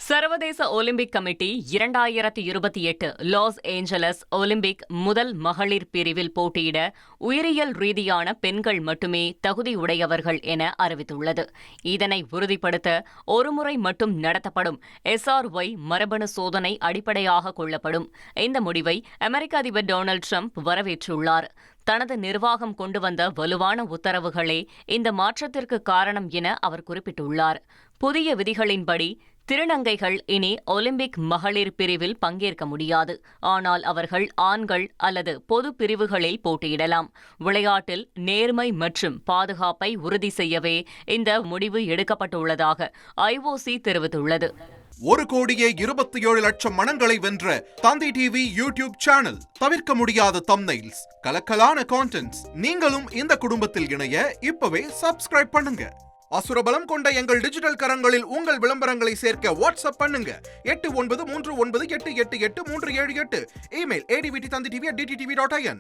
சர்வதேச Olympic committee 2028 Los Angeles Olympic முதல் மகளிர் பிரிவில் போட்டியிட உயிரியல் ரீதியான பெண்கள் மட்டுமே தகுதியுடையவர்கள் என அறிவித்துள்ளது. இதனை உறுதிப்படுத்த ஒருமுறை மட்டும் நடத்தப்படும் SRY மரபணு சோதனை அடிப்படையாக கொள்ளப்படும். இந்த முடிவை அமெரிக்க அதிபர் டொனால்டு டிரம்ப் வரவேற்றுள்ளார். தனது நிர்வாகம் கொண்டு வந்த வலுவான உத்தரவுகளே இந்த மாற்றத்திற்கு காரணம் என அவர் குறிப்பிட்டுள்ளார். புதிய விதிகளின்படி திருநங்கைகள் இனி ஒலிம்பிக் மகளிர் பிரிவில் பங்கேற்க முடியாது. ஆனால் அவர்கள் ஆண்கள் அல்லது பொது பிரிவுகளில் போட்டியிடலாம். விளையாட்டில் நேர்மை மற்றும் பாதுகாப்பை உறுதி செய்யவே இந்த முடிவு எடுக்கப்பட்டுள்ளதாக IOC தெரிவித்துள்ளது. 1,27,00,000 மனங்களை வென்ற தந்தி டிவி யூடியூப் சேனல். தவிர்க்க முடியாத தம்ப்நெயில்ஸ், கலக்கலான கான்டென்ட்ஸ். நீங்களும் இந்த குடும்பத்தில் இணைய இப்பவே சப்ஸ்கிரைப் பண்ணுங்க. அசுரபலம் கொண்ட எங்கள் டிஜிட்டல் கரங்களில் உங்கள் விளம்பரங்களை சேர்க்க வாட்ஸ்அப் பண்ணுங்க. 8939888838. Email advtthanditv@dttv.in.